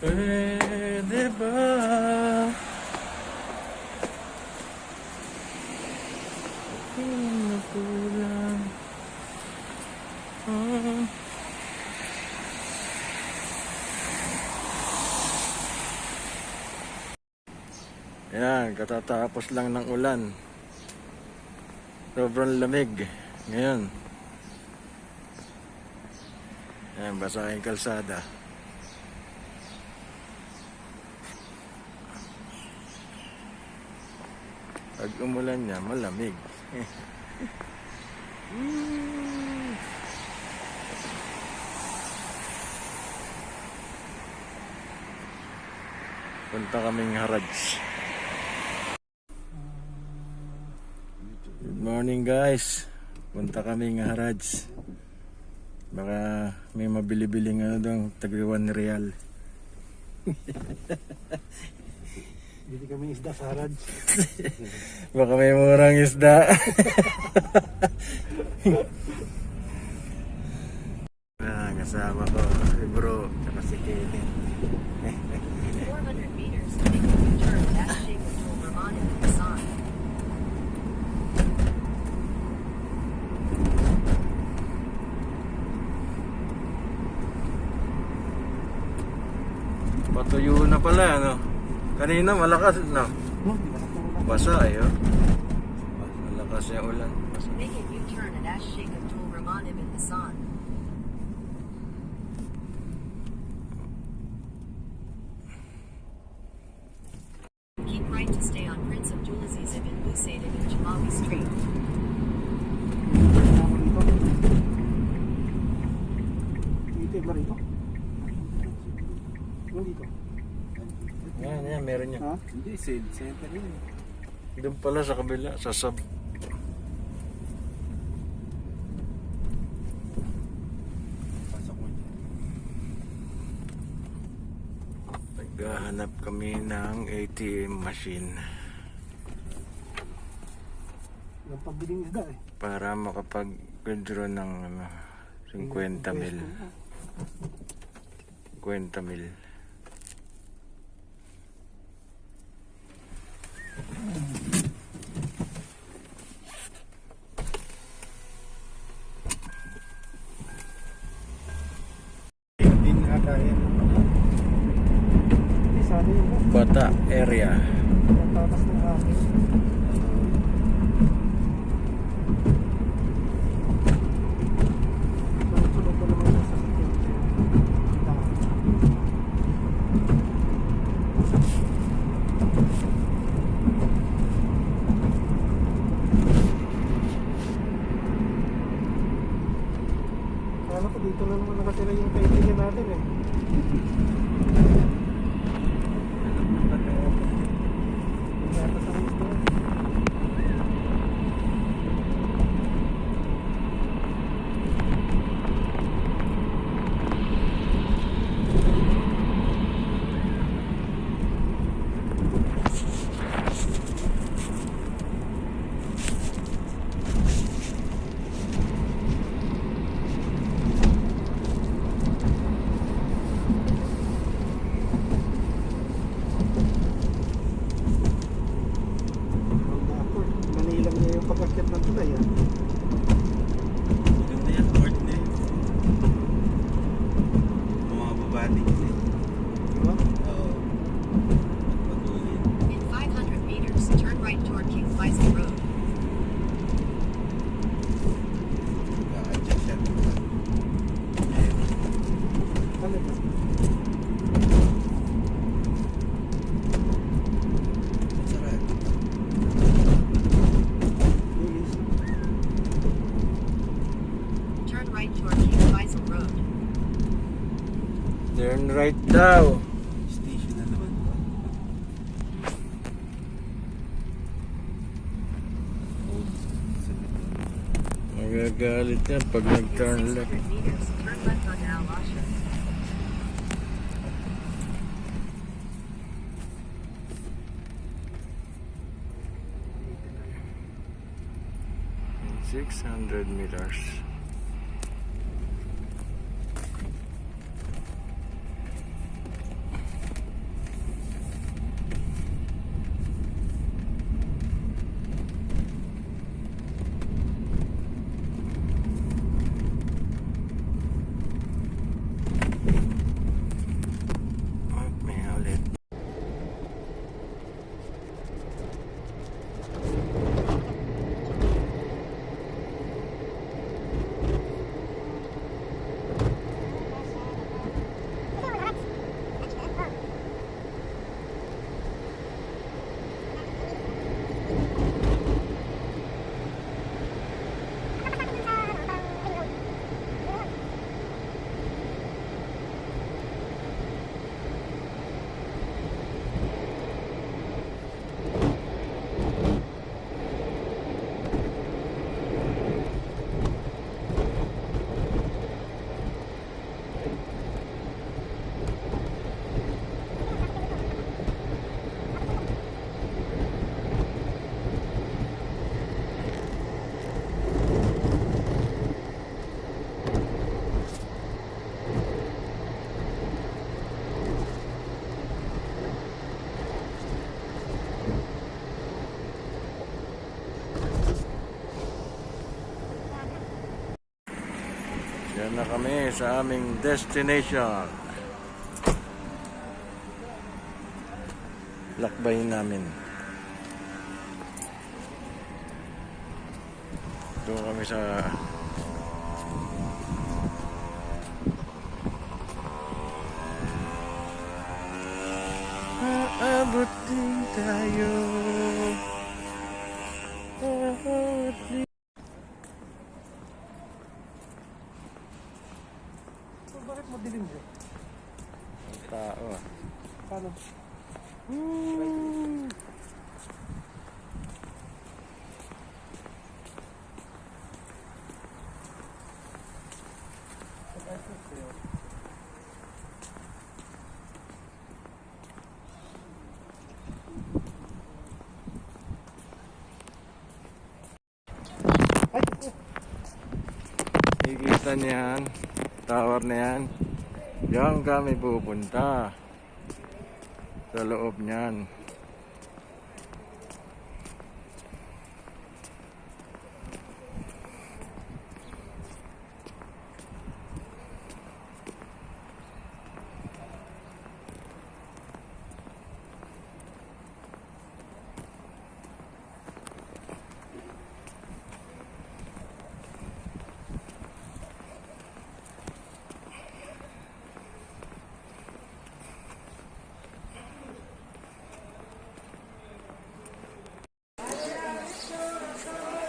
Pwede ba? Nakulang. Yan, katatapos lang ng ulan. Sobrang lamig ngayon. Yan, basa yung kalsada. Pag umulan niya, malamig. Punta kaming Haraj. Good morning guys. Punta kaming Haraj. Baka may mabili-biling ano doon, tag-1 real. Hindi kami isda sa Haraj. Baka may murang isda. Kasama ko si bro at si Kevin. 400 meters, make a U-turn at Sheikh Abdul Rahman in Hassan. Patuyo na pala, ano? Kanina malakas, no? Basa, ayo. Malakas yung ulan. Basa. Make a U-turn at Sheikh Abdul Rahman ibn Hassan. Keep right to stay on Prince Abdulaziz ibn Busaid ibn Jamawi Street. Dito ba rito? Dito. Yan, meron niya. Ha? Hindi, center yun. Doon pala sa kabila, sa sub. Naghahanap kami ng ATM machine Yung pagbiling isda eh. para makapag-withdraw ng ano, 50 mil. 50 mil. Hindi na kaya. Hindi, sana yun ba? Bata area. Yung tatas ng akin. Sunod-sunod ko naman sa sasakyan. Kala ko dito na naman nakatira yung kaibigan natin eh. Yata sa gusto. Manilang niya yung pag-akyat ng tulay ah. Maganda yan, court na yun. Mga babati kasi. Diba? Oo. Patuloy. In 500 meters, turn right toward King Faisal Road. Kaka-check siya. Ano ba? Sarap. Lilis. Turn right toward King Faisal Road. Turn right daw. Station na naman po. Magagalit yan pag In nag-turn 600 left. meters, turn left on Al Asha. In 600 meters. na kami sa aming destination. Lakbayin namin. Doon kami sa aabot din tayo. Aabot din. So, bakit madilim siya? Ang tao ah. Paano? Nakikita niyan, tower na yan. Diyan kami pupunta. Sa loob niyan.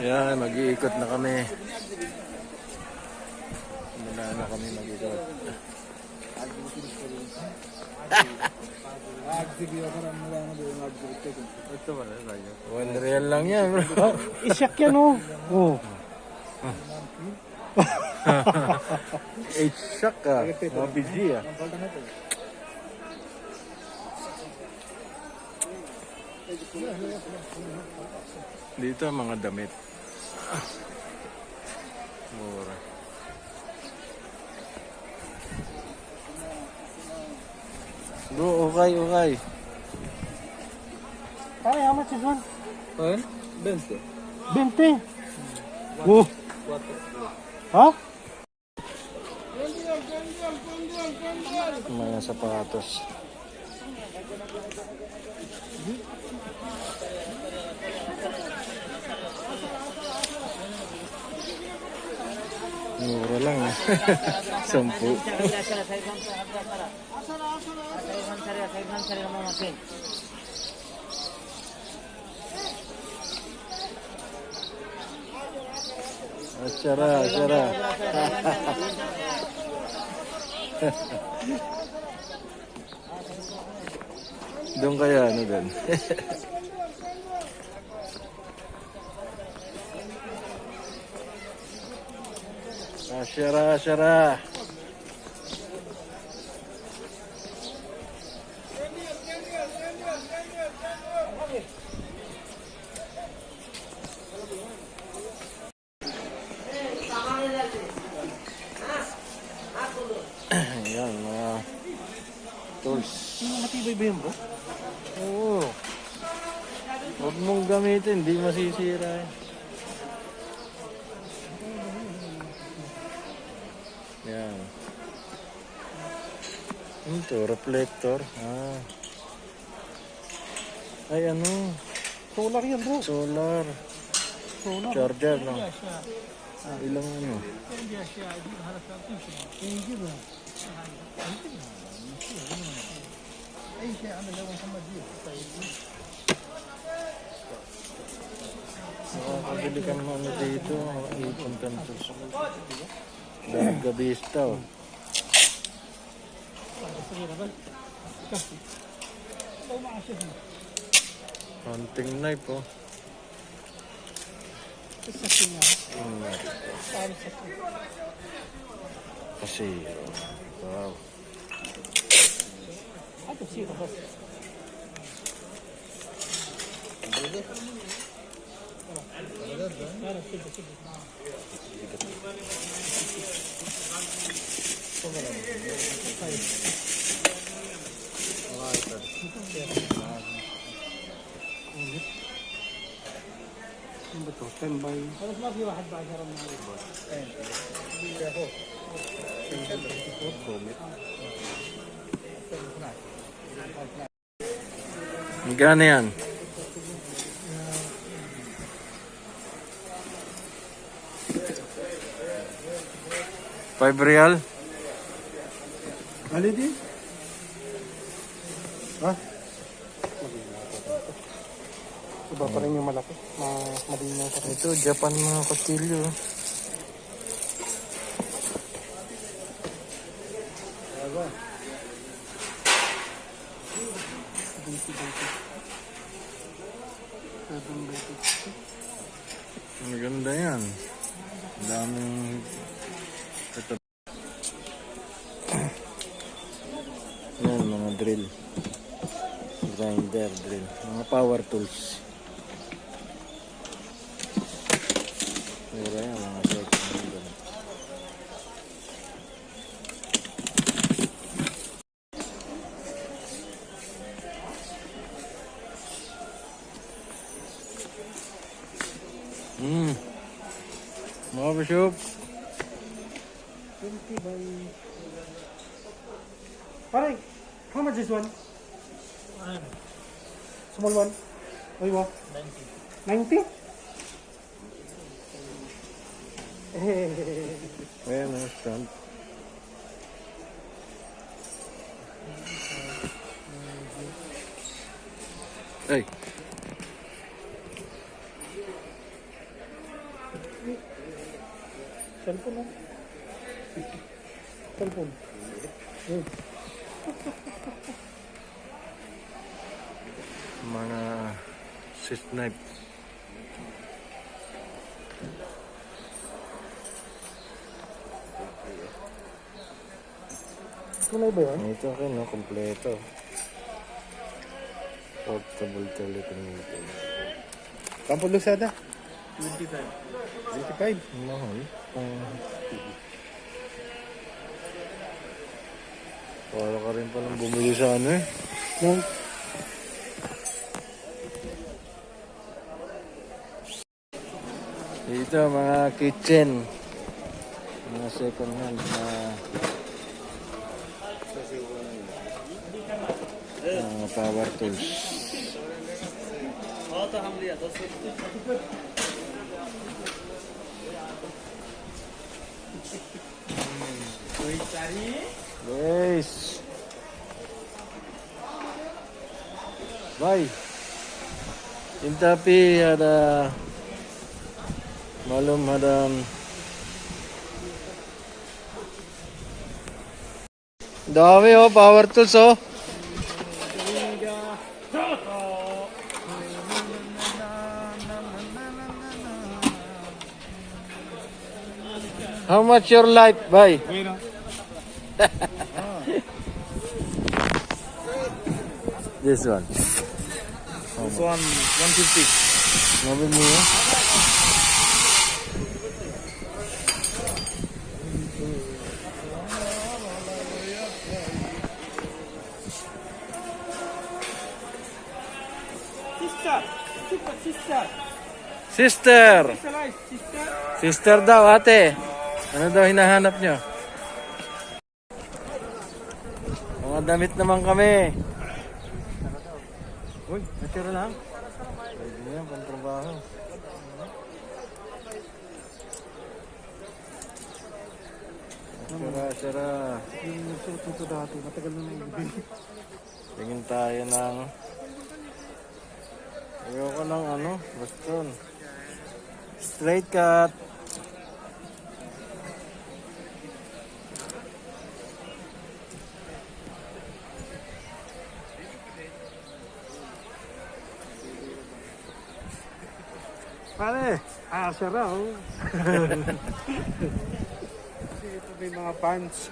Yan, mag-iikot na kami. Mula na kami mag-iikot. Ito ba na tayo? 1 real lang yan, bro. Isyak yan oh. Oh. Shock ka. Mabig ah. Dito mga damit. Mura. Bro, okay. Ay, how much is one? Ayun? 20. 20. Oh. Ha? Mga sapatos. Mura lang eh. 10. Asyara. Doon kaya ano doon? Asyara. Ayan, mga tools. Matibay ba yan bro? Oo. Huwag mong gamitin, di masisira eh. Yan. Ito, reflector. Ay, ano? Solar yan bro. Solar. Solar. Charger, no? Ilang ano? Nakakabili ka ng ano dito, ipon kantos. Larga Vista, oh. Hunting knife, oh. Kasi, wow. Ano ba ito? 10 by... Magkano yan? ₱5? Ali din? Ha? Iba pa rin yung malaki. Malinaw pa rin. Ito, Japan mga kutsilyo. Maganda yan. Ang daming... Ito. Yan, mga drill. Grinder, drill. Mga power tools. Mura yan, mga second hand. Mga bishop. 20 by... Parang, how much is one? Small one? Oy, what? 90. 90? Ayan, mga stand. Ay. Cellphone na. Cellphone. Mga swift knife. Tunay ba yun? Ito akin, no? Kompleto. Portable telecommute. Kampo Lusada? 25. 25? Mahal. Para ka rin palang bumili sa ano eh. No. Dito mga kitchen. Mga second hand na mga power tools. Guys. Bye. Tapi ada malum ada dami oh power tools oh. How much your life, bye? This one. This one, 150. Nabili mo? Sister! Sister daw, ate. Ano daw hinahanap nyo? Mga damit naman kami. Uy, natira lang. Pwede mo yan, pang-trabaho. Sira. Yung nagsuot nito dati, matagal na naibigay. Tingin tayo ng... Ayoko ng ano, baston. Straight cut. Pare, siya raw. Kasi ito may mga pants.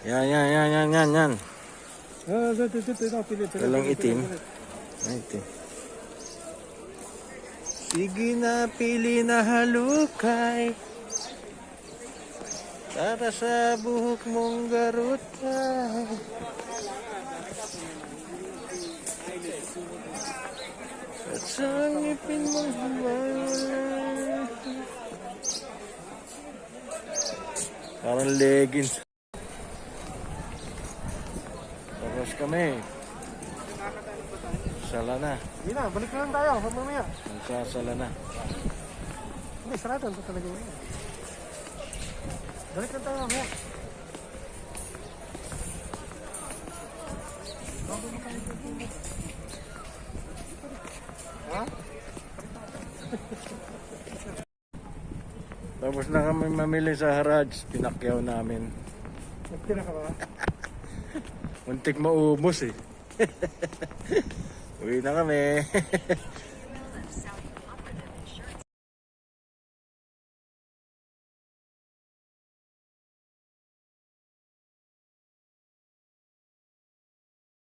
Yan. Ito, pili. Walang itim. Ay, itim. Sige na, pili na halukay. Para sa buhok mong garutay. At Sa ngipin mong himayin. Parang leggings. Tapos kami. Sala na. Hindi na, balik na lang tayo. Mamaya. Magsasala na. Hindi, sarado ito talaga yun. Balik na tayo mamaya. Ha? Tapos na kami mamili sa Haraj. Pinakyaw namin. Nagtira ka ba? Muntik maubos eh. Uwi na kami. South